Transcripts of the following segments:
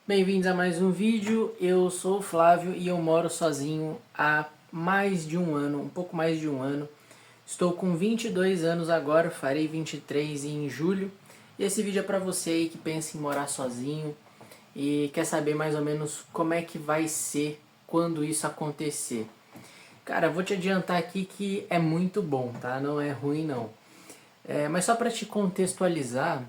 Bem-vindos a mais um vídeo. Eu sou o Flávio e eu moro sozinho há mais de um ano, um pouco mais de um ano. Estou com 22 anos agora, farei 23 em julho. E esse vídeo é para você aí que pensa em morar sozinho e quer saber mais ou menos como é que vai ser quando isso acontecer. Cara, vou te adiantar aqui que é muito bom, tá? Não é ruim não. Mas só para te contextualizar,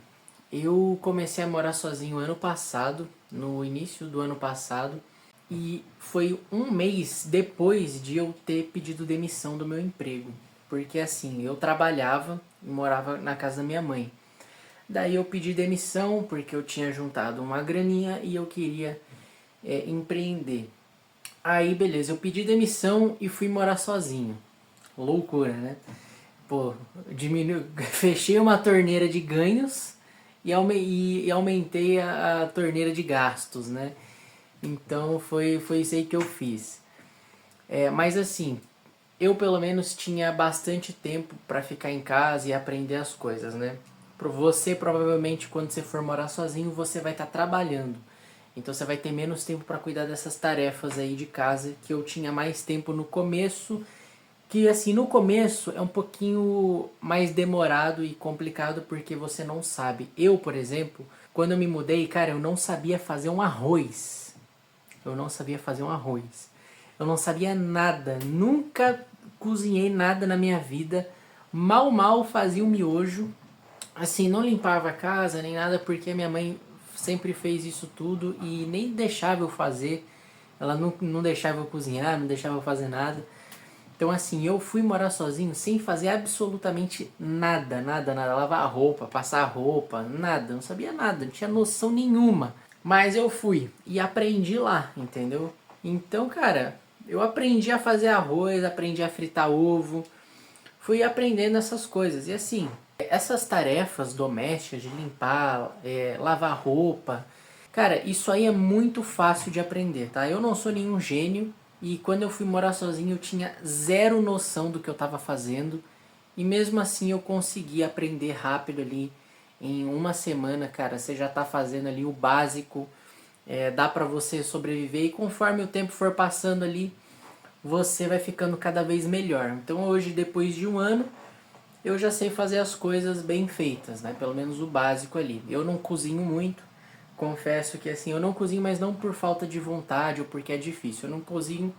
eu comecei a morar sozinho ano passado, no início do ano passado, e foi um mês depois de eu ter pedido demissão do meu emprego. Porque assim, eu trabalhava e morava na casa da minha mãe. Daí eu pedi demissão porque eu tinha juntado uma graninha e eu queria empreender. Aí beleza, eu pedi demissão e fui morar sozinho. Loucura, né? Pô, fechei uma torneira de ganhos e aumentei a torneira de gastos, né? Então foi isso aí que eu fiz. Mas assim, eu pelo menos tinha bastante tempo para ficar em casa e aprender as coisas, né? Você provavelmente quando você for morar sozinho você vai estar trabalhando. Então você vai ter menos tempo para cuidar dessas tarefas aí de casa que eu tinha mais tempo no começo, que assim no começo é um pouquinho mais demorado e complicado porque você não sabe. Eu, por exemplo, quando eu me mudei, cara, eu não sabia fazer um arroz. Eu não sabia fazer um arroz. Eu não sabia nada, nunca cozinhei nada na minha vida. Mal fazia um miojo. Assim, não limpava a casa nem nada porque a minha mãe sempre fez isso tudo e nem deixava eu fazer. Ela não deixava eu cozinhar, não deixava eu fazer nada. Então assim, eu fui morar sozinho sem fazer absolutamente nada. Lavar roupa, passar roupa, nada. Não sabia nada, não tinha noção nenhuma. Mas eu fui e aprendi lá, entendeu? Então, cara, eu aprendi a fazer arroz, aprendi a fritar ovo, fui aprendendo essas coisas. E assim, essas tarefas domésticas de limpar, lavar roupa, cara, isso aí é muito fácil de aprender, tá? Eu não sou nenhum gênio e quando eu fui morar sozinho eu tinha zero noção do que eu estava fazendo e mesmo assim eu consegui aprender rápido ali. Em uma semana, cara, você já tá fazendo ali o básico, dá pra você sobreviver e conforme o tempo for passando ali, você vai ficando cada vez melhor. Então hoje, depois de um ano, eu já sei fazer as coisas bem feitas, né? Pelo menos o básico ali. Eu não cozinho muito, confesso que assim, eu não cozinho, mas não por falta de vontade ou porque é difícil. Eu não cozinho,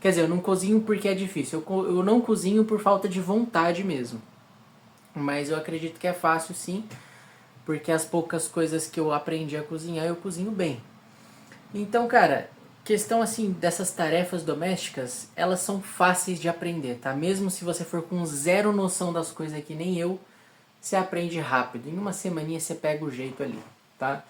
quer dizer, eu não cozinho porque é difícil. Eu não cozinho por falta de vontade mesmo. Mas eu acredito que é fácil sim, porque as poucas coisas que eu aprendi a cozinhar, eu cozinho bem. Então, cara, questão assim dessas tarefas domésticas, elas são fáceis de aprender, tá? Mesmo se você for com zero noção das coisas que nem eu, você aprende rápido. Em uma semaninha você pega o jeito ali, tá?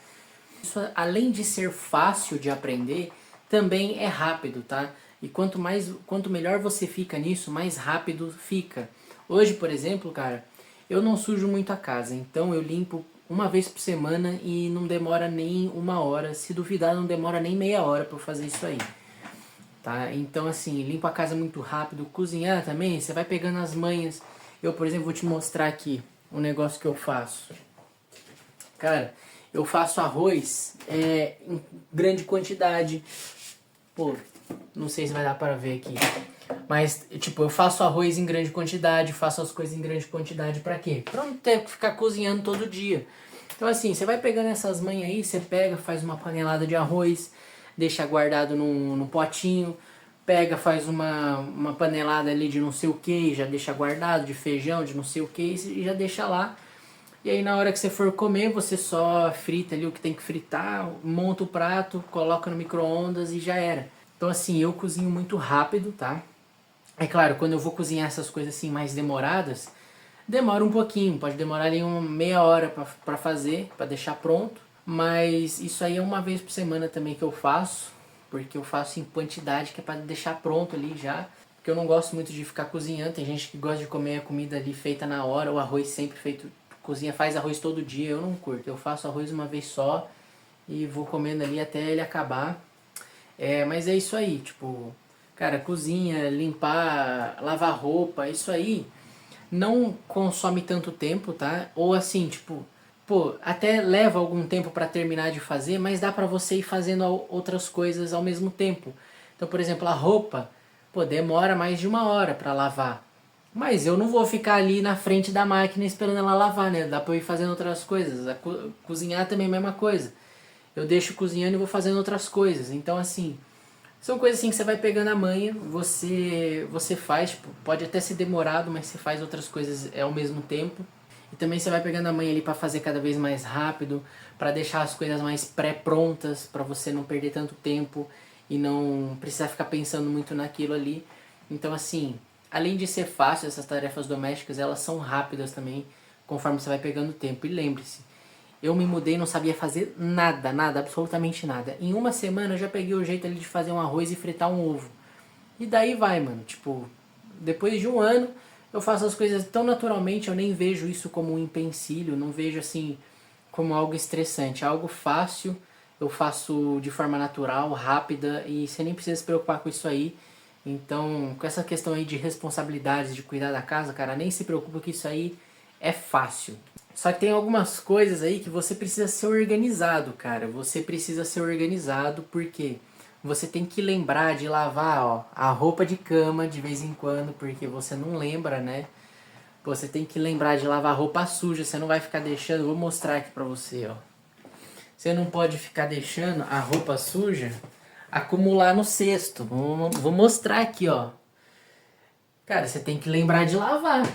Isso, além de ser fácil de aprender, também é rápido, tá? E quanto melhor você fica nisso, mais rápido fica. Hoje, por exemplo, cara, eu não sujo muito a casa, então eu limpo uma vez por semana e não demora nem uma hora. Se duvidar, não demora nem meia hora para fazer isso aí, tá? Então, assim, limpo a casa muito rápido. Cozinhar também, você vai pegando as manhas. Eu, por exemplo, vou te mostrar aqui um negócio que eu faço. Cara, eu faço arroz em grande quantidade. Pô, não sei se vai dar para ver aqui. Mas, tipo, eu faço arroz em grande quantidade, faço as coisas em grande quantidade pra quê? Pra não ter que ficar cozinhando todo dia. Então, assim, você vai pegando essas manhas aí, você pega, faz uma panelada de arroz, deixa guardado num potinho, pega, faz uma panelada ali de não sei o que, já deixa guardado, de feijão, de não sei o que, e já deixa lá. E aí na hora que você for comer, você só frita ali o que tem que fritar, monta o prato, coloca no micro-ondas e já era. Então assim, eu cozinho muito rápido, tá? É claro, quando eu vou cozinhar essas coisas assim mais demoradas, demora um pouquinho, pode demorar ali uma meia hora pra fazer, pra deixar pronto. Mas isso aí é uma vez por semana também que eu faço, porque eu faço em quantidade que é pra deixar pronto ali já. Porque eu não gosto muito de ficar cozinhando, tem gente que gosta de comer a comida ali feita na hora, o arroz sempre feito, cozinha, faz arroz todo dia, eu não curto. Eu faço arroz uma vez só e vou comendo ali até ele acabar. Mas é isso aí, tipo, cara, cozinha, limpar, lavar roupa, isso aí não consome tanto tempo, tá? Ou assim, tipo, pô, até leva algum tempo para terminar de fazer, mas dá para você ir fazendo outras coisas ao mesmo tempo. Então, por exemplo, a roupa, pô, demora mais de 1 hora para lavar. Mas eu não vou ficar ali na frente da máquina esperando ela lavar, né? Dá pra eu ir fazendo outras coisas. Cozinhar também é a mesma coisa. Eu deixo cozinhando e vou fazendo outras coisas. Então, assim, são coisas assim que você vai pegando a manha, você faz, tipo, pode até ser demorado, mas você faz outras coisas ao mesmo tempo. E também você vai pegando a manha ali para fazer cada vez mais rápido, para deixar as coisas mais pré-prontas, para você não perder tanto tempo e não precisar ficar pensando muito naquilo ali. Então, assim, além de ser fácil, essas tarefas domésticas, elas são rápidas também, conforme você vai pegando tempo. E lembre-se, eu me mudei e não sabia fazer nada, nada, absolutamente nada. Em 1 semana eu já peguei o jeito ali de fazer um arroz e fritar um ovo. E daí vai, mano. Tipo, depois de 1 ano, eu faço as coisas tão naturalmente, eu nem vejo isso como um empecilho, não vejo assim como algo estressante. É algo fácil, eu faço de forma natural, rápida e você nem precisa se preocupar com isso aí. Então, com essa questão aí de responsabilidades, de cuidar da casa, cara, nem se preocupa que isso aí é fácil. Só que tem algumas coisas aí que você precisa ser organizado, cara. Você precisa ser organizado porque você tem que lembrar de lavar, ó, a roupa de cama de vez em quando, porque você não lembra, né? Você tem que lembrar de lavar a roupa suja, você não vai ficar deixando, vou mostrar aqui pra você, ó. Você não pode ficar deixando a roupa suja acumular no cesto. Vou mostrar aqui, ó. Cara, você tem que lembrar de lavar.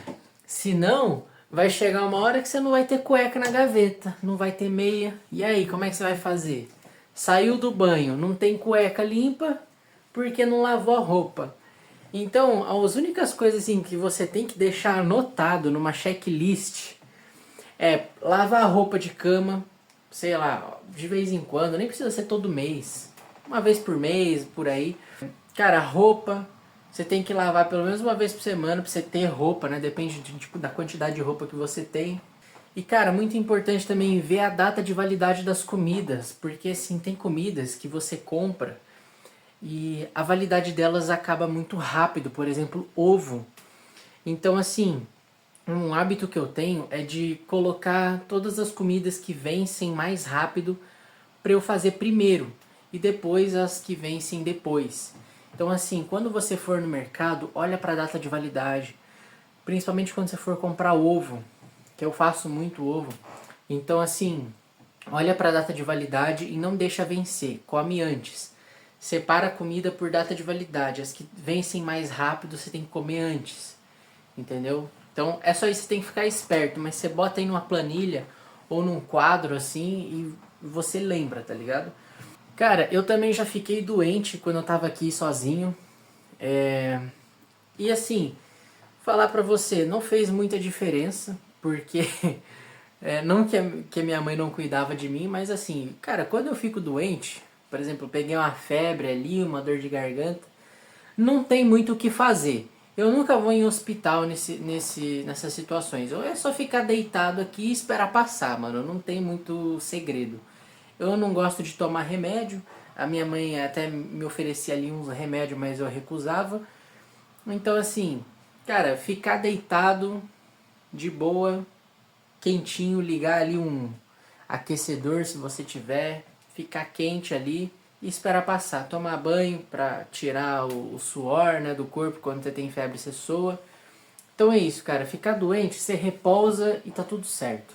Senão, vai chegar uma hora que você não vai ter cueca na gaveta, não vai ter meia. E aí, como é que você vai fazer? Saiu do banho, não tem cueca limpa porque não lavou a roupa. Então, as únicas coisas assim que você tem que deixar anotado numa checklist é lavar a roupa de cama, sei lá, de vez em quando, nem precisa ser todo mês, uma vez por mês, por aí. Cara, roupa, você tem que lavar pelo menos uma vez por semana pra você ter roupa, né? Depende tipo, da quantidade de roupa que você tem. E cara, muito importante também ver a data de validade das comidas, porque assim, tem comidas que você compra e a validade delas acaba muito rápido, por exemplo, ovo. Então assim, um hábito que eu tenho é de colocar todas as comidas que vencem mais rápido para eu fazer primeiro e depois as que vencem depois. Então assim, quando você for no mercado, olha para a data de validade, principalmente quando você for comprar ovo, que eu faço muito ovo. Então assim, olha para a data de validade e não deixa vencer, come antes. Separa a comida por data de validade, as que vencem mais rápido você tem que comer antes, entendeu? Então é só isso, você tem que ficar esperto, mas você bota aí numa planilha ou num quadro assim e você lembra, tá ligado? Cara, eu também já fiquei doente quando eu tava aqui sozinho. E assim, falar pra você, não fez muita diferença, porque não que a minha mãe não cuidava de mim, mas assim, cara, quando eu fico doente, por exemplo, eu peguei uma febre ali, uma dor de garganta, não tem muito o que fazer. Eu nunca vou em hospital nessas situações. Ou é só ficar deitado aqui e esperar passar, mano. Não tem muito segredo. Eu não gosto de tomar remédio. A minha mãe até me oferecia ali uns remédios, mas eu recusava. Então assim, cara, ficar deitado de boa, quentinho, ligar ali um aquecedor se você tiver, ficar quente ali e esperar passar. Tomar banho para tirar o suor, né, do corpo quando você tem febre, você soa. Então é isso, cara. Ficar doente, você repousa e tá tudo certo.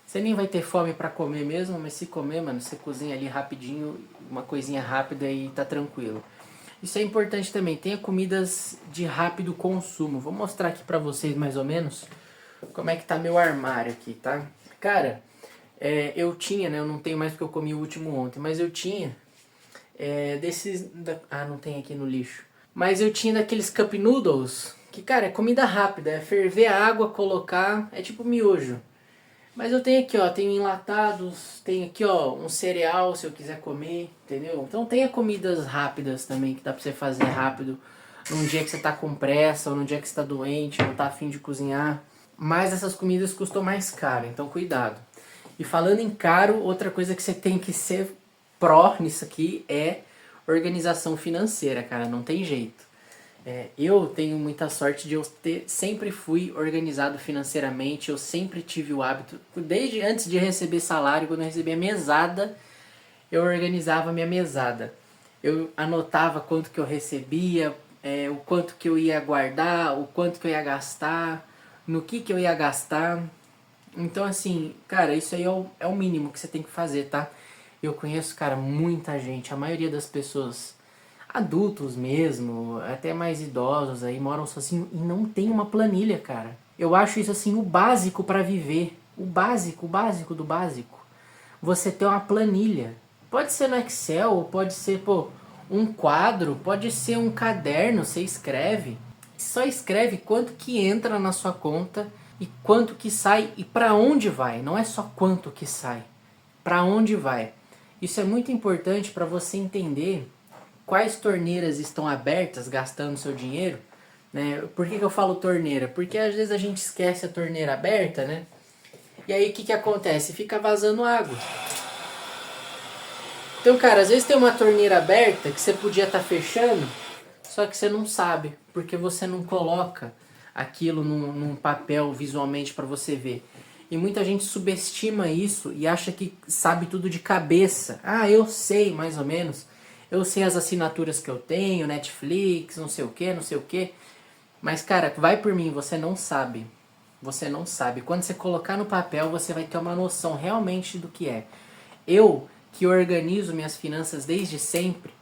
Você nem vai ter fome para comer mesmo, mas se comer, mano, você cozinha ali rapidinho, uma coisinha rápida e tá tranquilo. Isso é importante também. Tenha comidas de rápido consumo. Vou mostrar aqui pra vocês mais ou menos como é que tá meu armário aqui, tá? Cara, eu tinha, né? Eu não tenho mais porque eu comi o último ontem, mas eu tinha não tem aqui no lixo. Mas eu tinha daqueles cup noodles, que cara, é comida rápida, é ferver a água, colocar, é tipo miojo. Mas eu tenho aqui, ó, tenho enlatados, tenho aqui, ó, um cereal se eu quiser comer, entendeu? Então tenha comidas rápidas também, que dá pra você fazer rápido, num dia que você tá com pressa, ou num dia que você tá doente, não tá afim de cozinhar. Mas essas comidas custam mais caro, então cuidado. E falando em caro, outra coisa que você tem que ser pró nisso aqui é organização financeira, cara, não tem jeito. Eu tenho muita sorte de eu sempre fui organizado financeiramente, eu sempre tive o hábito, desde antes de receber salário, quando eu recebia mesada, eu organizava minha mesada. Eu anotava quanto que eu recebia, o quanto que eu ia guardar, o quanto que eu ia gastar, no que eu ia gastar. Então, assim, cara, isso aí é o mínimo que você tem que fazer, tá? Eu conheço, cara, muita gente, a maioria das pessoas, adultos mesmo, até mais idosos aí, moram sozinhos e não tem uma planilha, cara. Eu acho isso, assim, o básico pra viver. O básico do básico. Você ter uma planilha. Pode ser no Excel, pode ser, pô, um quadro, pode ser um caderno, você escreve. Só escreve quanto que entra na sua conta e quanto que sai e para onde vai. Não é só quanto que sai, para onde vai. Isso é muito importante para você entender quais torneiras estão abertas gastando seu dinheiro. Né? Por que eu falo torneira? Porque às vezes a gente esquece a torneira aberta, né? E aí o que acontece? Fica vazando água. Então, cara, às vezes tem uma torneira aberta que você podia estar fechando, só que você não sabe, porque você não coloca aquilo num papel visualmente para você ver. E muita gente subestima isso e acha que sabe tudo de cabeça. Ah, eu sei mais ou menos. Eu sei as assinaturas que eu tenho, Netflix, não sei o que, não sei o que. Mas, cara, vai por mim, você não sabe. Você não sabe. Quando você colocar no papel, você vai ter uma noção realmente do que é. Eu, que organizo minhas finanças desde sempre,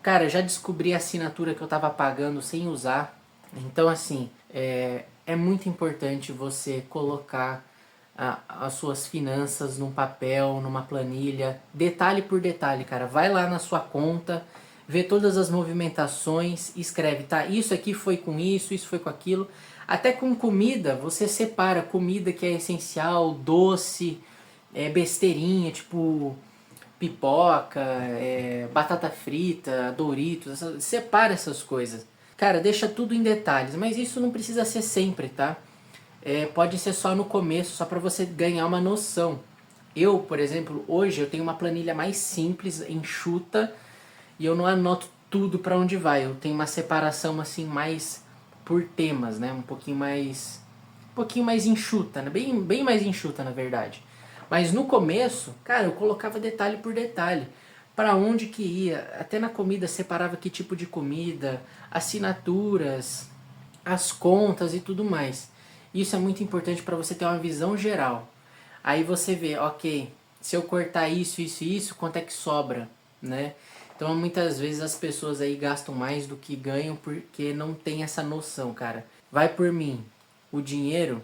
cara, já descobri a assinatura que eu tava pagando sem usar. Então, assim, é muito importante você colocar as suas finanças num papel, numa planilha, detalhe por detalhe, cara. Vai lá na sua conta, vê todas as movimentações, escreve, tá? Isso aqui foi com isso foi com aquilo. Até com comida, você separa comida que é essencial, doce, besteirinha, tipo pipoca, batata frita, Doritos, separa essas coisas. Cara, deixa tudo em detalhes, mas isso não precisa ser sempre, tá? Pode ser só no começo, só para você ganhar uma noção. Eu, por exemplo, hoje eu tenho uma planilha mais simples, enxuta, e eu não anoto tudo para onde vai. Eu tenho uma separação assim mais por temas, né? Um pouquinho mais enxuta, né? Bem mais enxuta, na verdade. Mas no começo, cara, eu colocava detalhe por detalhe. Para onde que ia, até na comida separava que tipo de comida, assinaturas, as contas e tudo mais. Isso é muito importante para você ter uma visão geral. Aí você vê, ok, se eu cortar isso, isso e isso, quanto é que sobra, né? Então muitas vezes as pessoas aí gastam mais do que ganham porque não tem essa noção, cara. Vai por mim, o dinheiro,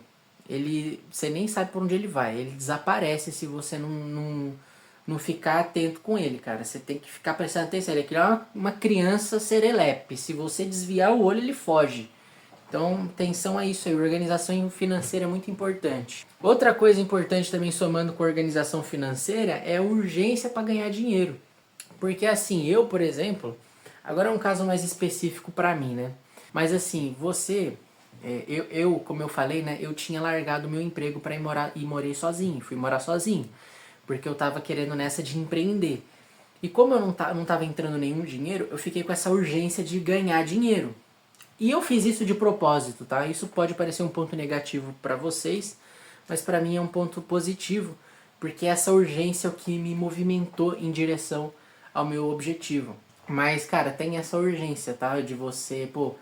você nem sabe por onde ele vai, ele desaparece se você não ficar atento com ele, cara. Você tem que ficar prestando atenção. Ele é que uma criança serelepe, se você desviar o olho ele foge. Então, atenção a isso aí, organização financeira é muito importante. Outra coisa importante também somando com a organização financeira é a urgência para ganhar dinheiro. Porque assim, eu, por exemplo, agora é um caso mais específico para mim, né? Mas assim, como eu falei, né? Eu tinha largado meu emprego para ir morar e morei sozinho, fui morar sozinho, porque eu tava querendo nessa de empreender. E como eu não tava entrando nenhum dinheiro, eu fiquei com essa urgência de ganhar dinheiro. E eu fiz isso de propósito, tá? Isso pode parecer um ponto negativo para vocês, mas para mim é um ponto positivo, porque essa urgência é o que me movimentou em direção ao meu objetivo. Mas, cara, tem essa urgência, tá? De você, pô,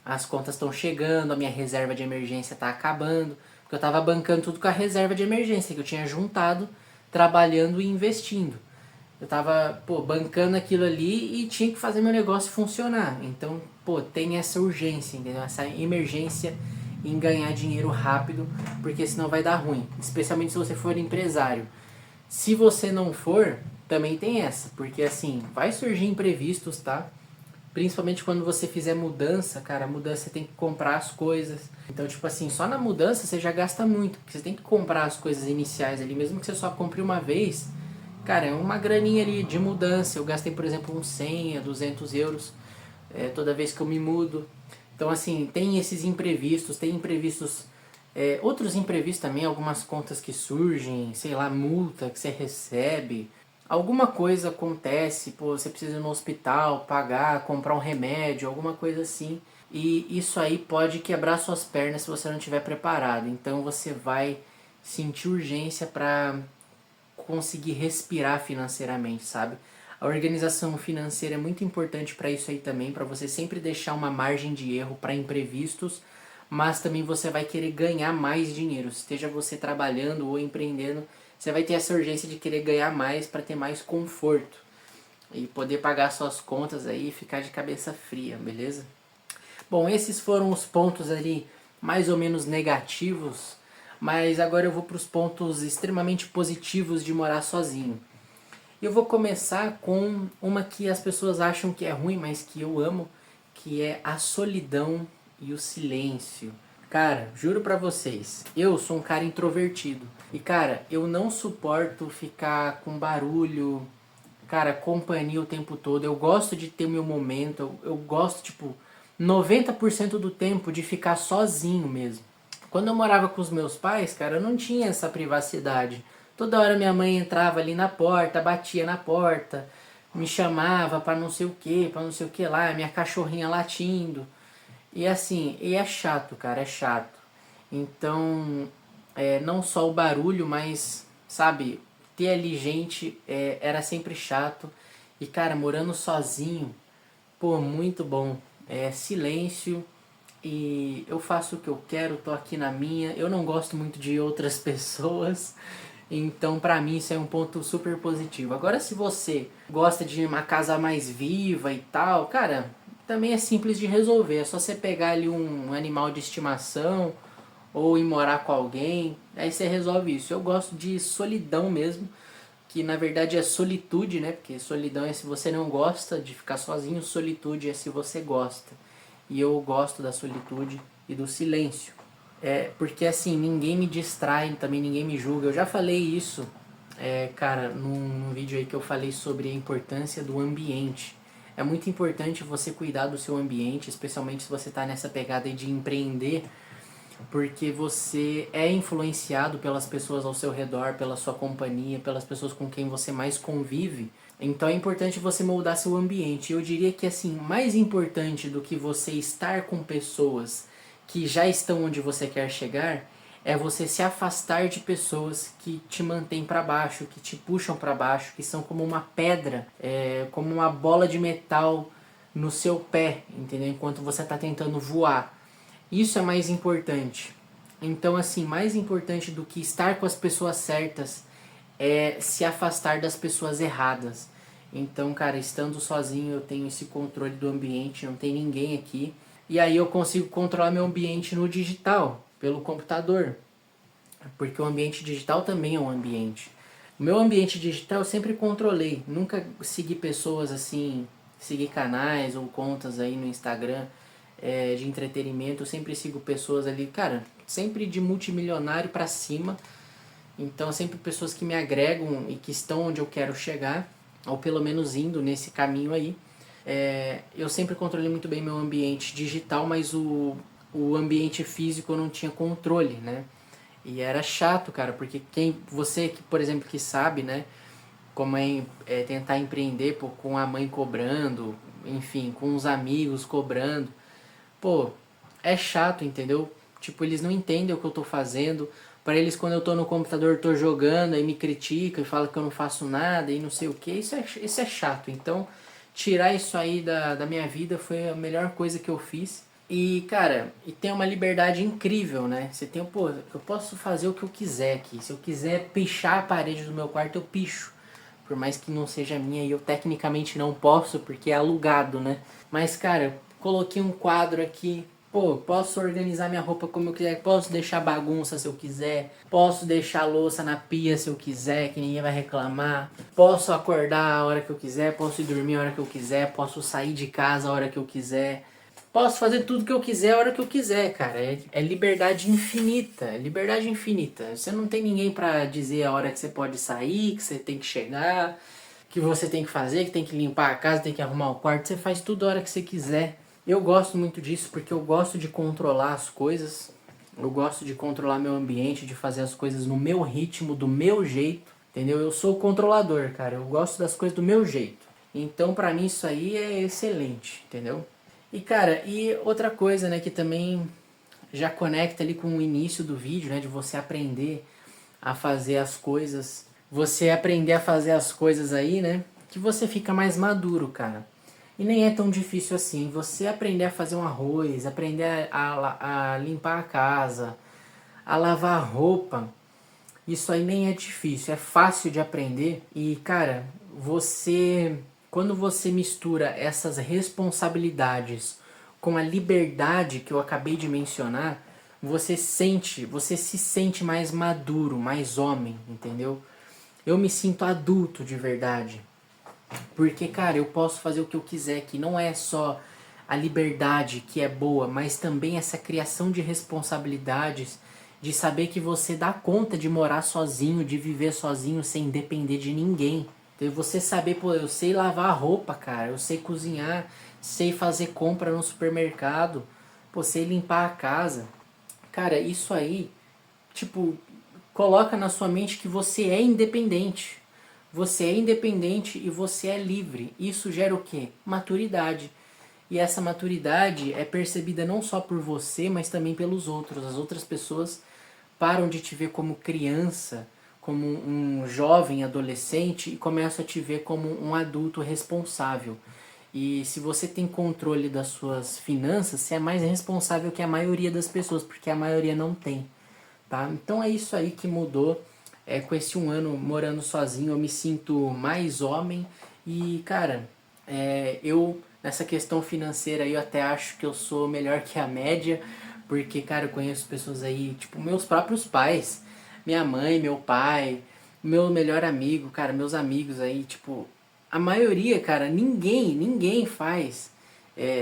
as contas estão chegando, a minha reserva de emergência tá acabando, porque eu tava bancando tudo com a reserva de emergência que eu tinha juntado, trabalhando e investindo. Eu tava, pô, bancando aquilo ali e tinha que fazer meu negócio funcionar. Então, pô, tem essa urgência, entendeu? Essa emergência em ganhar dinheiro rápido, porque senão vai dar ruim. Especialmente se você for empresário. Se você não for, também tem essa, porque assim, vai surgir imprevistos, tá? Principalmente quando você fizer mudança, cara, mudança você tem que comprar as coisas. Então, tipo assim, só na mudança você já gasta muito, porque você tem que comprar as coisas iniciais ali, mesmo que você só compre uma vez. Cara, é uma graninha ali de mudança. Eu gastei, por exemplo, uns 100 a 200 euros toda vez que eu me mudo. Então, assim, tem esses imprevistos, tem imprevistos, outros imprevistos também, algumas contas que surgem, sei lá, multa que você recebe. alguma coisa acontece, pô, você precisa ir no hospital, pagar, comprar um remédio, alguma coisa assim. E isso aí pode quebrar suas pernas se você não estiver preparado. Então você vai sentir urgência para conseguir respirar financeiramente, sabe? A organização financeira é muito importante para isso aí também, para você sempre deixar uma margem de erro para imprevistos, mas também você vai querer ganhar mais dinheiro, esteja você trabalhando ou empreendendo, você vai ter essa urgência de querer ganhar mais para ter mais conforto e poder pagar suas contas aí e ficar de cabeça fria, beleza? Bom, esses foram os pontos ali mais ou menos negativos, mas agora eu vou para os pontos extremamente positivos de morar sozinho. Eu vou começar com uma que as pessoas acham que é ruim, mas que eu amo, que é a solidão e o silêncio. Cara, juro pra vocês, eu sou um cara introvertido. E cara, eu não suporto ficar com barulho, cara, companhia o tempo todo. Eu gosto de ter o meu momento, eu gosto, tipo, 90% do tempo de ficar sozinho mesmo. Quando eu morava com os meus pais, cara, eu não tinha essa privacidade. Toda hora minha mãe entrava ali na porta, batia na porta, me chamava para não sei o que, para não sei o que lá, minha cachorrinha latindo. E assim, e é chato, cara, é chato. Então, não só o barulho, mas, sabe, ter ali gente era sempre chato. E, cara, morando sozinho, pô, muito bom. É silêncio e eu faço o que eu quero, tô aqui na minha. Eu não gosto muito de outras pessoas. Então, pra mim, isso é um ponto super positivo. Agora, se você gosta de uma casa mais viva e tal, cara, também é simples de resolver. É só você pegar ali um animal de estimação ou ir morar com alguém, aí você resolve isso. Eu gosto de solidão mesmo, que na verdade é solitude, né? Porque solidão é se você não gosta de ficar sozinho, solitude é se você gosta. E eu gosto da solitude e do silêncio. Porque assim, ninguém me distrai, também ninguém me julga. Eu já falei isso, cara, num vídeo aí que eu falei sobre a importância do ambiente. É muito importante você cuidar do seu ambiente, especialmente se você está nessa pegada de empreender, porque você é influenciado pelas pessoas ao seu redor, pela sua companhia, pelas pessoas com quem você mais convive. Então é importante você moldar seu ambiente. Eu diria que assim, mais importante do que você estar com pessoas que já estão onde você quer chegar, é você se afastar de pessoas que te mantêm para baixo, que te puxam para baixo, que são como uma pedra, como uma bola de metal no seu pé, entendeu? Enquanto você está tentando voar. Isso é mais importante. Então, assim, mais importante do que estar com as pessoas certas é se afastar das pessoas erradas. Então, cara, estando sozinho eu tenho esse controle do ambiente, não tem ninguém aqui. E aí eu consigo controlar meu ambiente no digital, pelo computador. Porque o ambiente digital também é um ambiente. O meu ambiente digital eu sempre controlei. Nunca segui pessoas assim, segui canais ou contas aí no Instagram de entretenimento. Eu sempre sigo pessoas ali, cara, sempre de multimilionário pra cima. Então sempre pessoas que me agregam e que estão onde eu quero chegar, ou pelo menos indo nesse caminho aí. Eu sempre controlei muito bem meu ambiente digital, mas o ambiente físico eu não tinha controle, né? E era chato, cara, porque você que, por exemplo, que sabe, né, como tentar empreender pô, com a mãe cobrando, enfim, com os amigos cobrando, pô, é chato, entendeu? Tipo, eles não entendem o que eu tô fazendo. Para eles, quando eu tô no computador, eu tô jogando, aí me criticam e falam que eu não faço nada e não sei o que. Isso é chato. Então, tirar isso aí da minha vida foi a melhor coisa que eu fiz. E, cara, e tem uma liberdade incrível, né? Você tem, pô, eu posso fazer o que eu quiser aqui. Se eu quiser pichar a parede do meu quarto, eu picho. Por mais que não seja minha e eu tecnicamente não posso porque é alugado, né? Mas, cara, eu coloquei um quadro aqui. Pô, posso organizar minha roupa como eu quiser. Posso deixar bagunça se eu quiser. Posso deixar a louça na pia se eu quiser, que ninguém vai reclamar. Posso acordar a hora que eu quiser. Posso ir dormir a hora que eu quiser. Posso sair de casa a hora que eu quiser. Posso fazer tudo que eu quiser a hora que eu quiser, cara. É liberdade infinita. É liberdade infinita. Você não tem ninguém pra dizer a hora que você pode sair, que você tem que chegar, que você tem que fazer, que tem que limpar a casa, tem que arrumar o quarto. Você faz tudo a hora que você quiser. Eu gosto muito disso porque eu gosto de controlar as coisas. Eu gosto de controlar meu ambiente, de fazer as coisas no meu ritmo, do meu jeito. entendeu? Eu sou o controlador, cara, eu gosto das coisas do meu jeito. Então, pra mim isso aí é excelente, entendeu? E, cara, e outra coisa, né, que também já conecta ali com o início do vídeo, né, de você aprender a fazer as coisas, você aprender a fazer as coisas aí, né, que você fica mais maduro, cara. E nem é tão difícil assim. Você aprender a fazer um arroz, aprender a limpar a casa, a lavar roupa, isso aí nem é difícil, é fácil de aprender. E, cara, quando você mistura essas responsabilidades com a liberdade que eu acabei de mencionar, você se sente mais maduro, mais homem, entendeu? Eu me sinto adulto de verdade. Porque, cara, eu posso fazer o que eu quiser, que não é só a liberdade que é boa, mas também essa criação de responsabilidades, de saber que você dá conta de morar sozinho, de viver sozinho sem depender de ninguém. Então você saber, pô, eu sei lavar a roupa, cara, eu sei cozinhar, sei fazer compra no supermercado, pô, sei limpar a casa. Cara, isso aí, tipo, coloca na sua mente que você é independente. Você é independente e você é livre. Isso gera o quê? Maturidade. E essa maturidade é percebida não só por você, mas também pelos outros. As outras pessoas param de te ver como criança, como um jovem adolescente e começam a te ver como um adulto responsável. E se você tem controle das suas finanças, você é mais responsável que a maioria das pessoas, porque a maioria não tem. Tá? Então é isso aí que mudou. Com esse um ano morando sozinho, eu me sinto mais homem. E, cara, eu nessa questão financeira aí, eu até acho que eu sou melhor que a média. Porque, cara, eu conheço pessoas aí, tipo, meus próprios pais, minha mãe, meu pai, meu melhor amigo, cara, meus amigos aí, tipo, a maioria, cara, ninguém faz.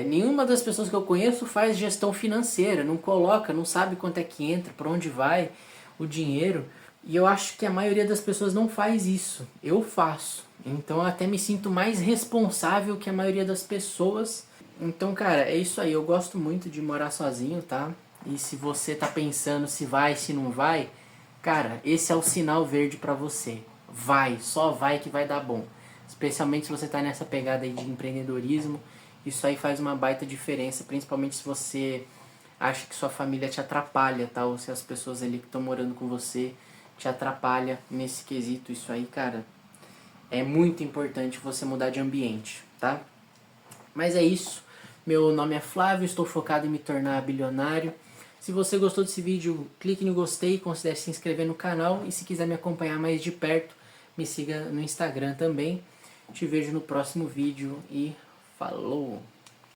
Nenhuma das pessoas que eu conheço faz gestão financeira, não coloca, não sabe quanto é que entra, para onde vai o dinheiro. E eu acho que a maioria das pessoas não faz isso. Eu faço. Então eu até me sinto mais responsável que a maioria das pessoas. Então, cara, é isso aí. Eu gosto muito de morar sozinho, tá? E se você tá pensando se vai, se não vai, cara, esse é o sinal verde pra você. Vai, só vai que vai dar bom. Especialmente se você tá nessa pegada aí de empreendedorismo. Isso aí faz uma baita diferença, principalmente se você acha que sua família te atrapalha, tá? Ou se as pessoas ali que estão morando com você te atrapalha nesse quesito. Isso aí, cara, é muito importante você mudar de ambiente, tá? Mas é isso. Meu nome é Flávio, estou focado em me tornar bilionário. Se você gostou desse vídeo, clique no gostei, considere se inscrever no canal e se quiser me acompanhar mais de perto, me siga no Instagram também. Te vejo no próximo vídeo e falou!